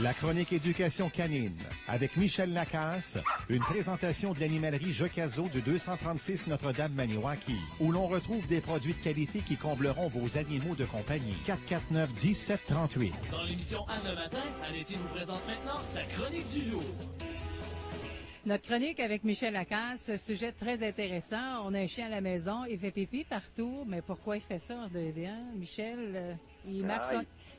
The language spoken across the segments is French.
La chronique éducation canine avec Michel Lacasse, une présentation de l'animalerie Jocazo du 236 Notre-Dame-Maniwaki, où l'on retrouve des produits de qualité qui combleront vos animaux de compagnie. 449-1738. Dans l'émission Anne le matin, Anne-Étienne vous présente maintenant sa chronique du jour. Notre chronique avec Michel Lacasse, sujet très intéressant. On a un chien à la maison, il fait pipi partout, mais pourquoi il fait ça, Michel? Il marque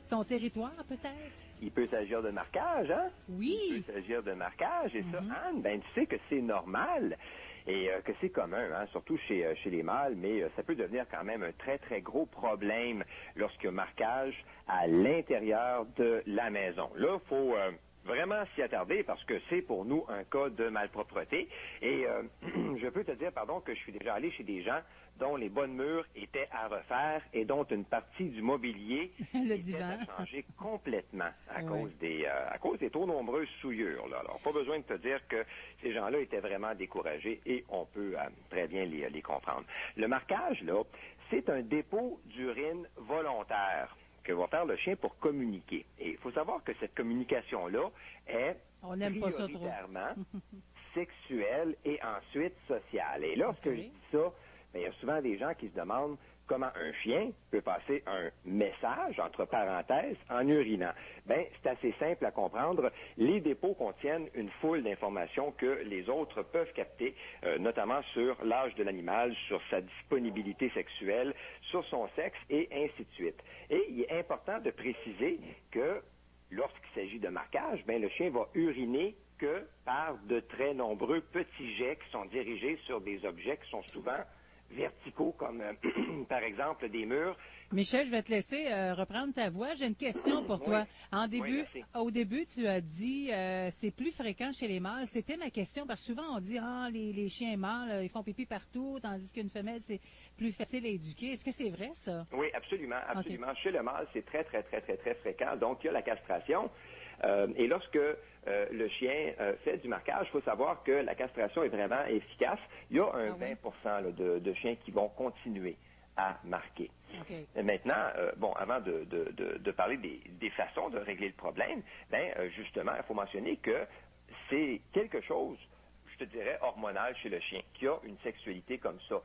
son territoire, peut-être? Il peut s'agir de marquage, hein? Oui. Il peut s'agir de marquage, et ça, Anne, ben tu sais que c'est normal et que c'est commun, hein, surtout chez les mâles, mais ça peut devenir quand même un très, très gros problème lorsqu'il y a marquage à l'intérieur de la maison. Là, il faut vraiment s'y attarder parce que c'est pour nous un cas de malpropreté. Et je peux te dire, que je suis déjà allé chez des gens dont les bonnes murs étaient à refaire et dont une partie du mobilier était à changer complètement à cause des trop nombreuses souillures. Là. Alors, pas besoin de te dire que ces gens-là étaient vraiment découragés et on peut très bien les comprendre. Le marquage, là, c'est un dépôt d'urine volontaire que va faire le chien pour communiquer. Et il faut savoir que cette communication-là est prioritairement sexuelle et ensuite sociale. Et lorsque je dis ça, il y a souvent des gens qui se demandent comment un chien peut passer un message, entre parenthèses, en urinant. Ben, c'est assez simple à comprendre. Les dépôts contiennent une foule d'informations que les autres peuvent capter, notamment sur l'âge de l'animal, sur sa disponibilité sexuelle, sur son sexe et ainsi de suite. Et il est important de préciser que lorsqu'il s'agit de marquage, ben, le chien va uriner que par de très nombreux petits jets qui sont dirigés sur des objets qui sont souvent verticaux, comme par exemple des murs. Michel, je vais te laisser reprendre ta voix. J'ai une question pour toi. Au début, tu as dit c'est plus fréquent chez les mâles. C'était ma question parce que souvent on dit les chiens mâles ils font pipi partout, tandis qu'une femelle c'est plus facile à éduquer. Est-ce que c'est vrai ça? Oui, absolument. Okay. Chez le mâle, c'est très très très très très fréquent. Donc il y a la castration. Et lorsque le chien fait du marquage, il faut savoir que la castration est vraiment efficace. Il y a un 20% de chiens qui vont continuer à marquer. Okay. Maintenant, avant de parler des façons de régler le problème, justement, il faut mentionner que c'est quelque chose, je te dirais, hormonal chez le chien, qui a une sexualité comme ça.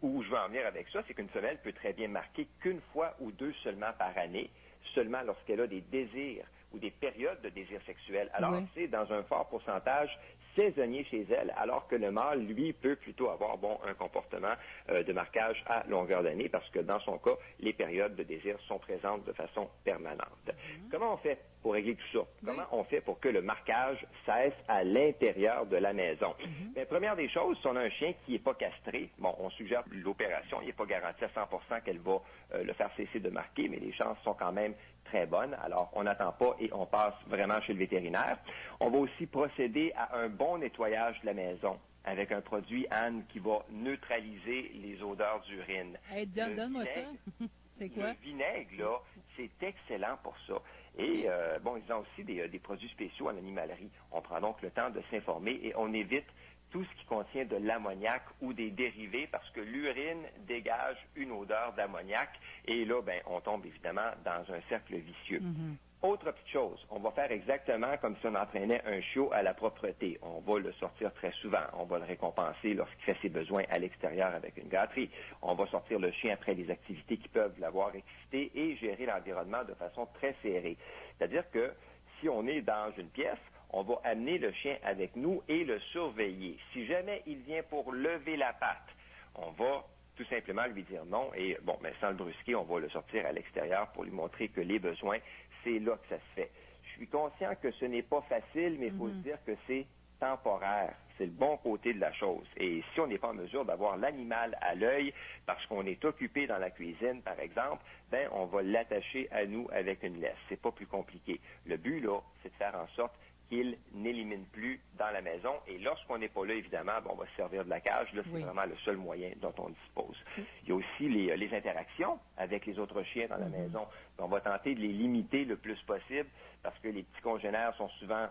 Où je veux en venir avec ça, c'est qu'une femelle peut très bien marquer qu'une fois ou deux seulement par année, seulement lorsqu'elle a des désirs ou des périodes de désir sexuel. Alors, c'est dans un fort pourcentage saisonnier chez elle, alors que le mâle, lui, peut plutôt avoir, un comportement de marquage à longueur d'année, parce que dans son cas, les périodes de désir sont présentes de façon permanente. Comment on fait pour régler tout ça? Comment on fait pour que le marquage cesse à l'intérieur de la maison? Bien, première des choses, si on a un chien qui n'est pas castré, on suggère l'opération. Il n'est pas garanti à 100% qu'elle va le faire cesser de marquer, mais les chances sont quand même très bonne. Alors, on n'attend pas et on passe vraiment chez le vétérinaire. On va aussi procéder à un bon nettoyage de la maison avec un produit, Anne, qui va neutraliser les odeurs d'urine. Hey, donne-moi ça. C'est quoi? Le vinaigre, là, c'est excellent pour ça. Et, ils ont aussi des produits spéciaux en animalerie. On prend donc le temps de s'informer et on évite tout ce qui contient de l'ammoniac ou des dérivés, parce que l'urine dégage une odeur d'ammoniac, et là, on tombe évidemment dans un cercle vicieux. Autre petite chose, on va faire exactement comme si on entraînait un chiot à la propreté. On va le sortir très souvent. On va le récompenser lorsqu'il fait ses besoins à l'extérieur avec une gâterie. On va sortir le chien après des activités qui peuvent l'avoir excité et gérer l'environnement de façon très serrée. C'est-à-dire que si on est dans une pièce, on va amener le chien avec nous et le surveiller. Si jamais il vient pour lever la patte, on va tout simplement lui dire non et, sans le brusquer, on va le sortir à l'extérieur pour lui montrer que les besoins, c'est là que ça se fait. Je suis conscient que ce n'est pas facile, mais il faut se dire que c'est temporaire. C'est le bon côté de la chose. Et si on n'est pas en mesure d'avoir l'animal à l'œil parce qu'on est occupé dans la cuisine, par exemple, on va l'attacher à nous avec une laisse. C'est pas plus compliqué. Le but, là, c'est de faire en sorte qu'il n'élimine plus dans la maison. Et lorsqu'on n'est pas là, évidemment, on va se servir de la cage. Là, c'est vraiment le seul moyen dont on dispose. Il y a aussi les interactions avec les autres chiens dans la maison. On va tenter de les limiter le plus possible parce que les petits congénères sont souvent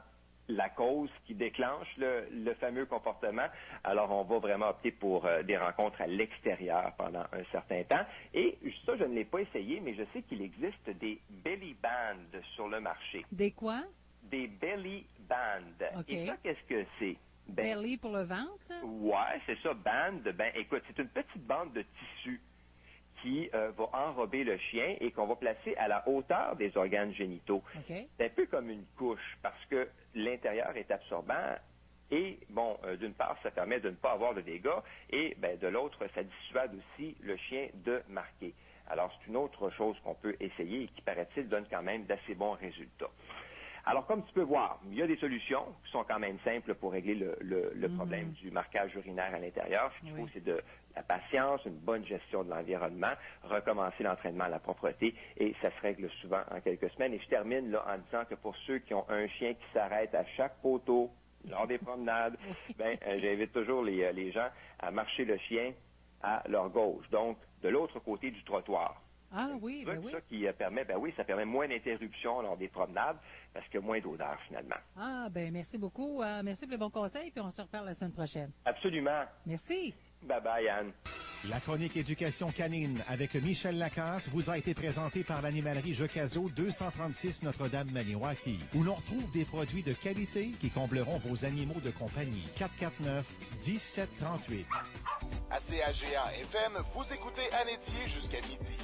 la cause qui déclenche le fameux comportement. Alors, on va vraiment opter pour des rencontres à l'extérieur pendant un certain temps. Et ça, je ne l'ai pas essayé, mais je sais qu'il existe des belly bands sur le marché. Des quoi? des belly bands. OK. Et ça, qu'est-ce que c'est? Belly pour le ventre? Ouais, c'est ça, band. Ben, écoute, c'est une petite bande de tissu qui va enrober le chien et qu'on va placer à la hauteur des organes génitaux. OK. C'est un peu comme une couche parce que l'intérieur est absorbant et, bon, d'une part, ça permet de ne pas avoir de dégâts et, de l'autre, ça dissuade aussi le chien de marquer. Alors, c'est une autre chose qu'on peut essayer et qui, paraît-il, donne quand même d'assez bons résultats. Alors, comme tu peux voir, il y a des solutions qui sont quand même simples pour régler le problème du marquage urinaire à l'intérieur. Ce qu'il faut, c'est de la patience, une bonne gestion de l'environnement, recommencer l'entraînement à la propreté et ça se règle souvent en quelques semaines. Et je termine là en disant que pour ceux qui ont un chien qui s'arrête à chaque poteau lors des promenades, j'invite toujours les gens à marcher le chien à leur gauche, donc de l'autre côté du trottoir. Ah oui, oui. Ça qui permet, ça permet moins d'interruptions lors des promenades parce qu'il y a moins d'odeur finalement. Ah, merci beaucoup. Merci pour les bons conseils, puis on se reparle la semaine prochaine. Absolument. Merci. Bye-bye, Anne. La chronique éducation canine avec Michel Lacasse vous a été présentée par l'animalerie Jocazo 236 Notre-Dame-Maniwaki, où l'on retrouve des produits de qualité qui combleront vos animaux de compagnie. 449-1738. À CAGA FM, vous écoutez Anne Etier jusqu'à midi.